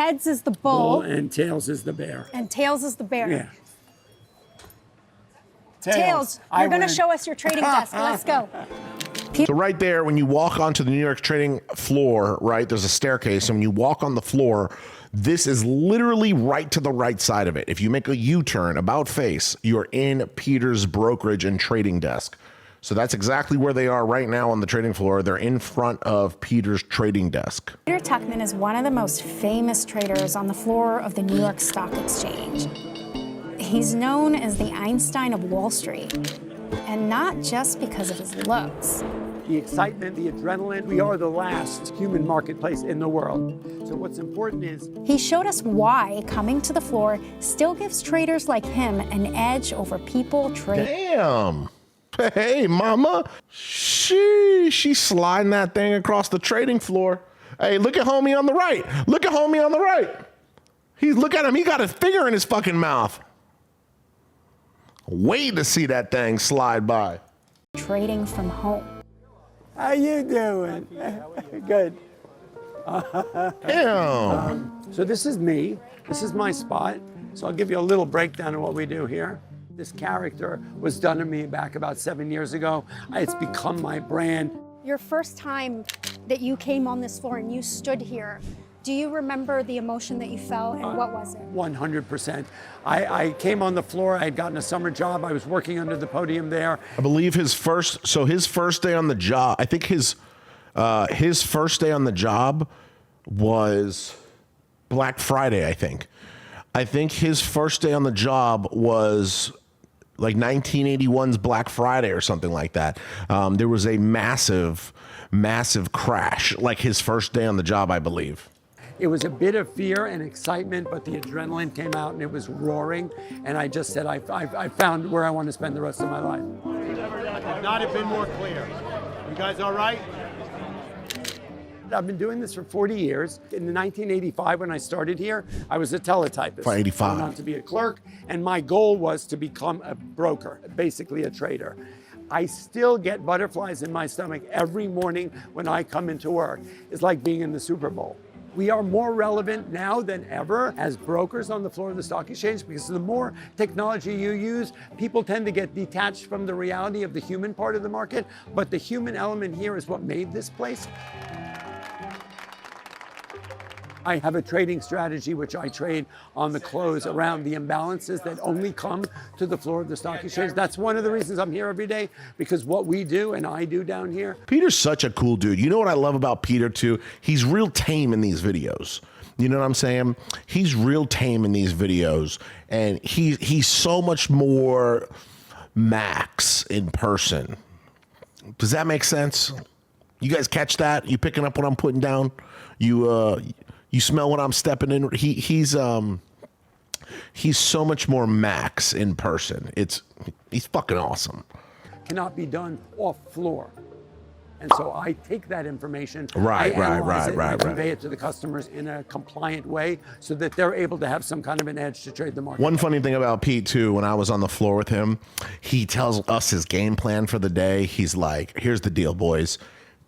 heads is the Bull bull. and tails is the bear. And tails is the bear. Yeah. Tails, you're going to show us your trading desk. Let's go. So right there, when you walk onto the New York trading floor, right, there's a staircase, and when you walk on the floor, this is literally right to the right side of it. If you make a U-turn about face, you're in Peter's brokerage and trading desk. So that's exactly where they are right now on the trading floor. They're in front of Peter's trading desk. Peter Tuchman is one of the most famous traders on the floor of the New York Stock Exchange. He's known as the Einstein of Wall Street, and not just because of his looks. The excitement, the adrenaline, we are the last human marketplace in the world. So what's important is... He showed us why coming to the floor still gives traders like him an edge over people trading. Damn. Hey, mama. She's sliding that thing across the trading floor. Hey, look at homie on the right. Look at homie on the right. Look at him. He got his finger in his fucking mouth. Wait to see that thing slide by. Trading from home. How you doing? Good. Damn. So this is me. This is my spot. So I'll give you a little breakdown of what we do here. This character was done to me back about 7 years ago. It's become my brand. Your first time that you came on this floor and you stood here, do you remember the emotion that you felt, and what was it? 100%. I came on the floor. I had gotten a summer job. I was working under the podium there. I believe his first day on the job, I think his first day on the job was Black Friday, I think. I think his first day on the job was like 1981's Black Friday or something like that. There was a massive crash, like his first day on the job, I believe. It was a bit of fear and excitement, but the adrenaline came out and it was roaring. And I just said, I found where I want to spend the rest of my life. I could not have been more clear. You guys all right? I've been doing this for 40 years. In 1985, when I started here, I was a teletypist. For 85. I went on to be a clerk, and my goal was to become a broker, basically a trader. I still get butterflies in my stomach every morning when I come into work. It's like being in the Super Bowl. We are more relevant now than ever as brokers on the floor of the stock exchange, because the more technology you use, people tend to get detached from the reality of the human part of the market. But the human element here is what made this place. I have a trading strategy which I trade on the close around the imbalances that only come to the floor of the stock exchange. That's one of the reasons I'm here every day, because what we do and I do down here. Peter's such a cool dude. You know what I love about Peter too? He's real tame in these videos. You know what I'm saying? He's real tame in these videos, and he's so much more Max in person. Does that make sense? You guys catch that? You picking up what I'm putting down? You smell what I'm stepping in? He's so much more Max in person. He's fucking awesome. Cannot be done off floor. And so I take that information, right, convey it to the customers in a compliant way so that they're able to have some kind of an edge to trade the market. One funny thing about Pete too, when I was on the floor with him, he tells us his game plan for the day. He's like, here's the deal, boys.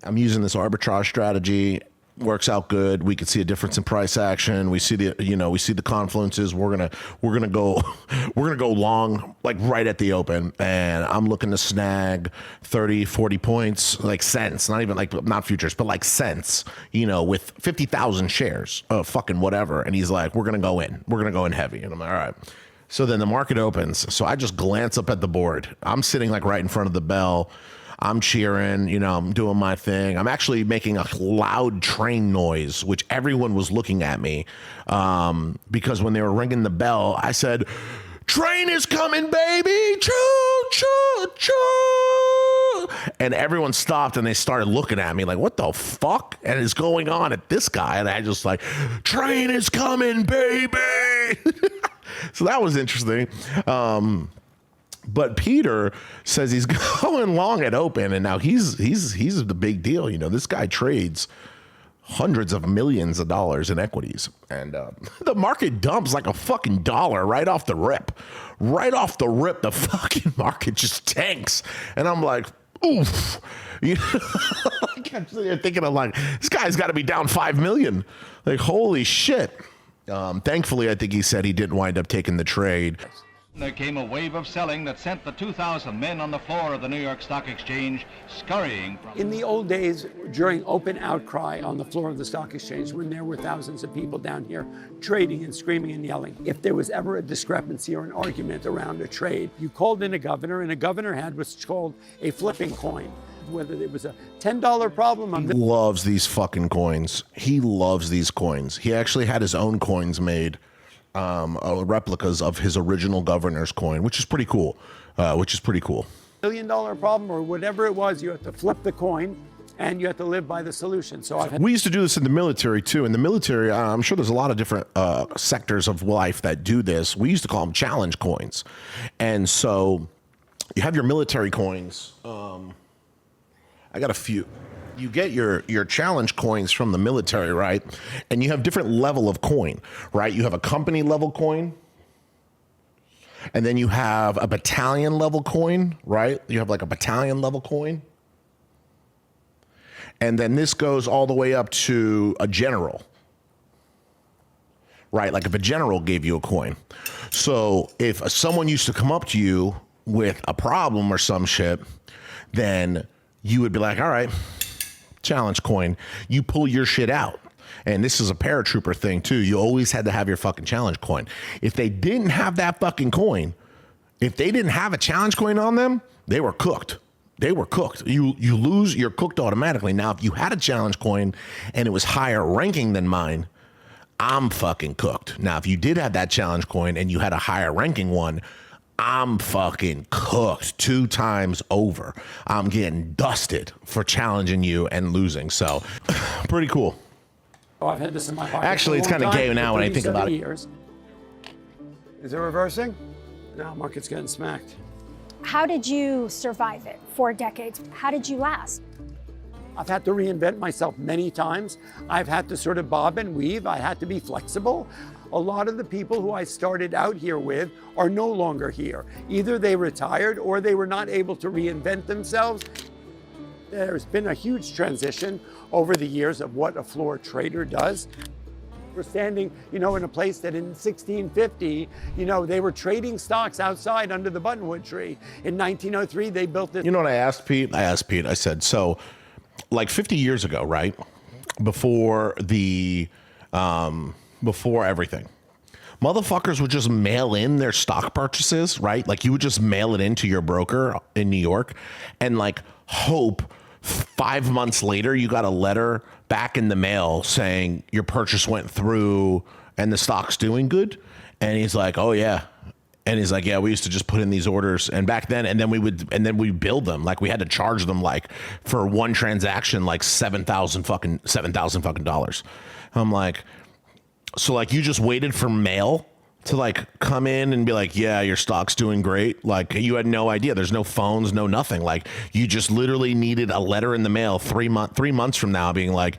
I'm using this arbitrage strategy. Works out good. We could see a difference in price action. We see the confluences. We're gonna go long, like right at the open, and I'm looking to snag 30, 40 points, like cents, not futures, but like cents, with 50,000 shares of fucking whatever. And he's like, we're gonna go in heavy. And I'm like, all right. So then the market opens. So I just glance up at the board. I'm sitting like right in front of the bell. I'm cheering, I'm doing my thing. I'm actually making a loud train noise, which everyone was looking at me, because when they were ringing the bell, I said, "Train is coming, baby! Choo, choo, choo!" And everyone stopped and they started looking at me like, what the fuck? And is going on at this guy? And I just like, "Train is coming, baby!" So that was interesting. But Peter says he's going long at open, and now he's the big deal. This guy trades hundreds of millions of dollars in equities, and the market dumps like a fucking dollar right off the rip. Right off the rip, the fucking market just tanks, and I'm like, oof. I'm sitting there thinking, I'm like, this guy's got to be down 5 million. Like, holy shit. Thankfully, I think he said he didn't wind up taking the trade. There came a wave of selling that sent the 2,000 men on the floor of the New York Stock Exchange scurrying from... In the old days, during open outcry on the floor of the stock exchange, when there were thousands of people down here trading and screaming and yelling, if there was ever a discrepancy or an argument around a trade, you called in a governor, and a governor had what's called a flipping coin. Whether it was a $10 problem. He loves these fucking coins. He loves these coins. He actually had his own coins made, replicas of his original governor's coin, which is pretty cool. $1 billion problem or whatever it was, you have to flip the coin and you have to live by the solution. So we used to do this in the military too. In the military, I'm sure there's a lot of different sectors of life that do this. We used to call them challenge coins. And so you have your military coins. I got a few. You get your challenge coins from the military, right? And you have different level of coin, right? You have a company level coin. And then you have a battalion level coin, right? You have like a battalion level coin. And then this goes all the way up to a general, right? Like if a general gave you a coin. So if someone used to come up to you with a problem or some shit, then you would be like, all right, challenge coin. You pull your shit out. And this is a paratrooper thing too. You always had to have your fucking challenge coin. If they didn't have that fucking coin, if they didn't have a challenge coin on them, they were cooked. They were cooked. You lose, you're cooked automatically. Now, if you had a challenge coin and it was higher ranking than mine, I'm fucking cooked. Now, if you did have that challenge coin and you had a higher ranking one, I'm fucking cooked 2 times over. I'm getting dusted for challenging you and losing. So, pretty cool. Oh, I've had this in my pocket. Actually, it's kind of gay now when I think about it. Years. Is it reversing? No, market's getting smacked. How did you survive it 4 decades? How did you last? I've had to reinvent myself many times. I've had to sort of bob and weave. I had to be flexible. A lot of the people who I started out here with are no longer here. Either they retired or they were not able to reinvent themselves. There's been a huge transition over the years of what a floor trader does. We're standing, in a place that in 1650, they were trading stocks outside under the buttonwood tree. In 1903, they built this. You know what I asked Pete? I said, so like 50 years ago, right? Before everything, motherfuckers would just mail in their stock purchases, right? Like you would just mail it into your broker in New York and like hope 5 months later you got a letter back in the mail saying your purchase went through and the stock's doing good. And he's like, oh yeah. And he's like, yeah, we used to just put in these orders and back then, and then we billed them. Like we had to charge them like for one transaction, like $7,000 dollars. I'm like, so like you just waited for mail to like come in and be like, yeah, your stock's doing great. Like you had no idea. There's no phones, no nothing. Like you just literally needed a letter in the mail 3 months from now being like,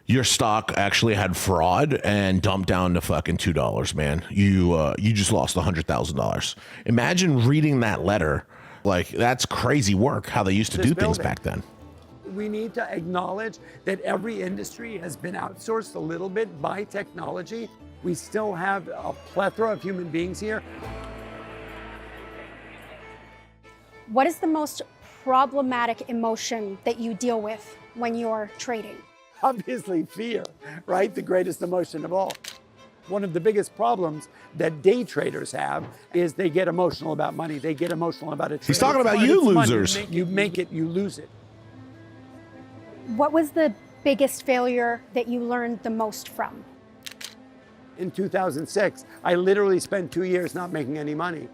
your stock actually had fraud and dumped down to fucking $2, man. You just lost $100,000. Imagine reading that letter. Like that's crazy work, how they used to do things back then. We need to acknowledge that every industry has been outsourced a little bit by technology. We still have a plethora of human beings here. What is the most problematic emotion that you deal with when you're trading? Obviously fear, right? The greatest emotion of all. One of the biggest problems that day traders have is they get emotional about money. They get emotional about it. He's talking about you losers. You make it, you lose it. What was the biggest failure that you learned the most from? In 2006, I literally spent 2 years not making any money.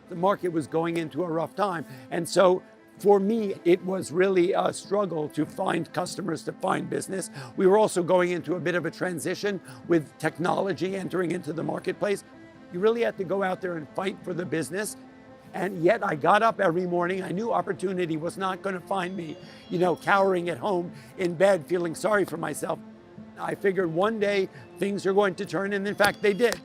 The market was going into a rough time. And so for me, it was really a struggle to find customers, to find business. We were also going into a bit of a transition with technology entering into the marketplace. You really had to go out there and fight for the business. And yet I got up every morning. I knew opportunity was not going to find me, cowering at home in bed, feeling sorry for myself. I figured one day things are going to turn, and in fact, they did.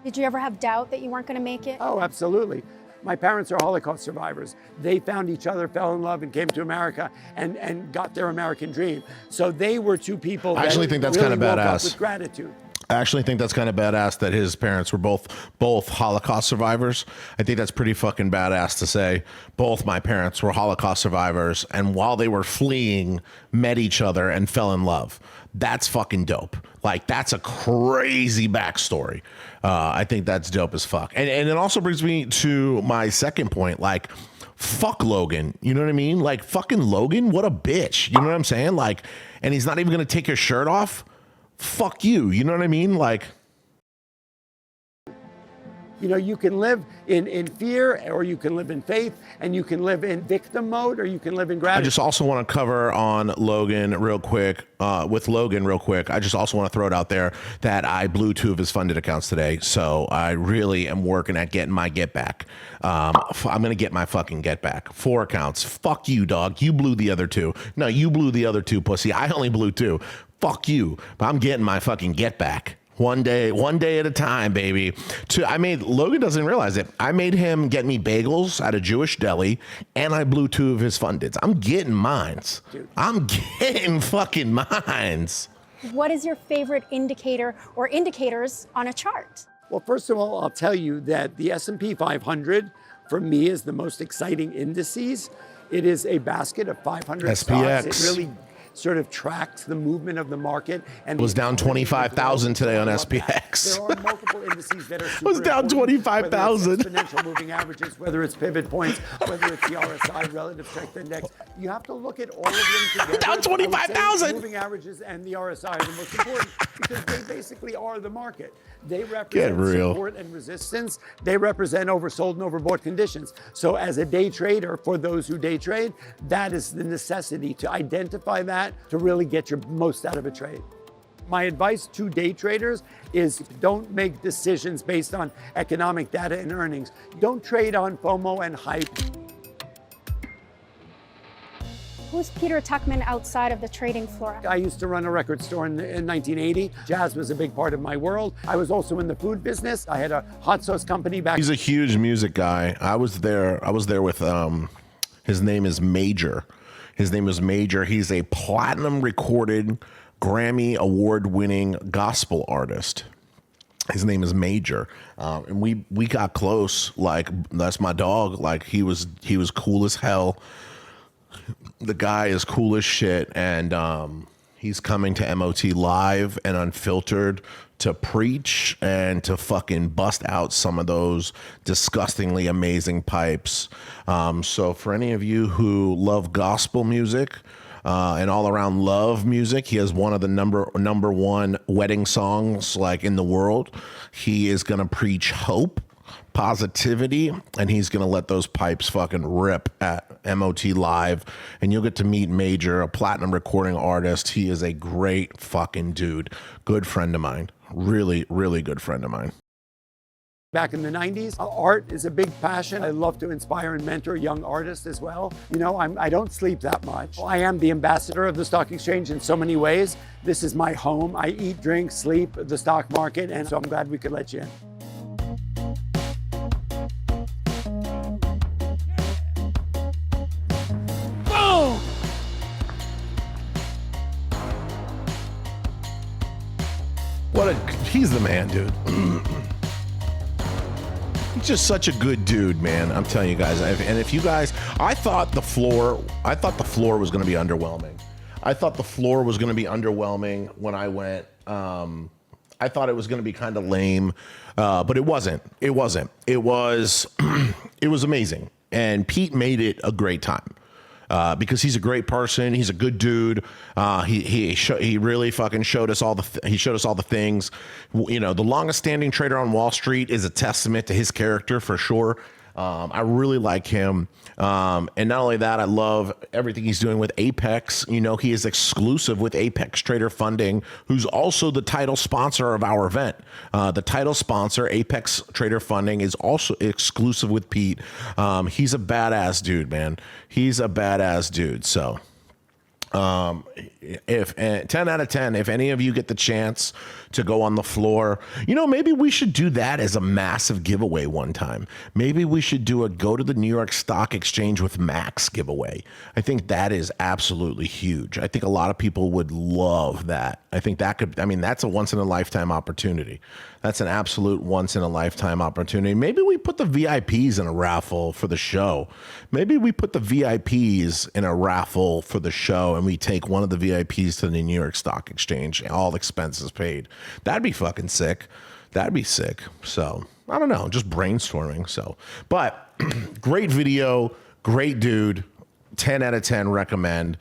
Did you ever have doubt that you weren't going to make it? Oh, absolutely. My parents are Holocaust survivors. They found each other, fell in love, and came to America and got their American dream. So they were two people I actually think that's really kind of woke up badass. with gratitude. I actually think that's kind of badass that his parents were both Holocaust survivors. I think that's pretty fucking badass to say both my parents were Holocaust survivors, and while they were fleeing, met each other and fell in love. That's fucking dope. Like, that's a crazy backstory. I think that's dope as fuck. And it also brings me to my second point. Like, fuck Logan. You know what I mean? Like, fucking Logan, what a bitch. You know what I'm saying? Like, and he's not even going to take his shirt off. Fuck you. You know what I mean? Like, you know, you can live in fear, or you can live in faith, and you can live in victim mode, or you can live in gratitude. I just also want to cover on Logan real quick. With Logan real quick, I just also want to throw it out there that I blew 2 of his funded accounts today. So I really am working at getting my get back. I'm going to get my fucking get back. 4 accounts. Fuck you, dog. You blew the other 2. No, you blew the other 2, pussy. I only blew 2. Fuck you. But I'm getting my fucking get back. One day at a time, baby. Logan doesn't realize it. I made him get me bagels at a Jewish deli, and I blew 2 of his fundeds. I'm getting mines. Dude. I'm getting fucking mines. What is your favorite indicator or indicators on a chart? Well, first of all, I'll tell you that the S&P 500 for me is the most exciting indices. It is a basket of 500 SPX. stocks. It really sort of tracks the movement of the market. And it was down 25,000 today on SPX. There are multiple indices that are super it was down 25,000. Exponential moving averages, whether it's pivot points, whether it's the RSI, relative strength index. You have to look at all of them together. Down 25,000. Moving averages and the RSI are the most important because they basically are the market. They represent support and resistance. They represent oversold and overbought conditions. So as a day trader, for those who day trade, that is the necessity to identify that to really get your most out of a trade. My advice to day traders is don't make decisions based on economic data and earnings. Don't trade on FOMO and hype. Who's Peter Tuchman outside of the trading floor? I used to run a record store in 1980. Jazz was a big part of my world. I was also in the food business. I had a hot sauce company back. He's a huge music guy. I was there with, his name is Major. His name is Major. He's a platinum recorded, Grammy award winning gospel artist. His name is Major. And we got close. Like, that's my dog. Like, he was cool as hell. The guy is cool as shit, and he's coming to MOT live and unfiltered to preach and to fucking bust out some of those disgustingly amazing pipes. So for any of you who love gospel music and all around love music, he has one of the number one wedding songs like in the world. He is gonna preach hope, positivity, and he's gonna let those pipes fucking rip at MOT live, and you'll get to meet Major, a platinum recording artist. He is a great fucking dude, good friend of mine, really good friend of mine. Back in the 90s, art is a big passion. I love to inspire and mentor young artists as well. You know, I don't sleep that much. I am the ambassador of the stock exchange in so many ways. This is my home. I eat, drink, sleep the stock market, and so I'm glad we could let you in. He's the man, dude. He's just such a good dude, man. I'm telling you guys. And if you guys, I thought the floor was going to be underwhelming. I thought the floor was going to be underwhelming when I went. I thought it was going to be kind of lame, but it wasn't. It wasn't. It was amazing. And Pete made it a great time. Because he's a great person, he's a good dude. He really fucking showed us all the things. You know, the longest standing trader on Wall Street is a testament to his character for sure. I really like him. And not only that, I love everything he's doing with Apex. You know, he is exclusive with Apex Trader Funding, who's also the title sponsor of our event. The title sponsor, Apex Trader Funding, is also exclusive with Pete. He's a badass dude, man. He's a badass dude. So if 10 out of 10, if any of you get the chance to go on the floor. You know, maybe we should do that as a massive giveaway one time. Maybe we should do a go to the New York Stock Exchange with Max giveaway. I think that is absolutely huge. I think a lot of people would love that. I think that could, I mean, that's a once in a lifetime opportunity. That's an absolute once in a lifetime opportunity. Maybe we put the VIPs in a raffle for the show. Maybe we put the VIPs in a raffle for the show and we take one of the VIPs to the New York Stock Exchange, all expenses paid. That'd be fucking sick. That'd be sick. So I don't know, just brainstorming. So, but great video, great dude. 10 out of 10 recommend.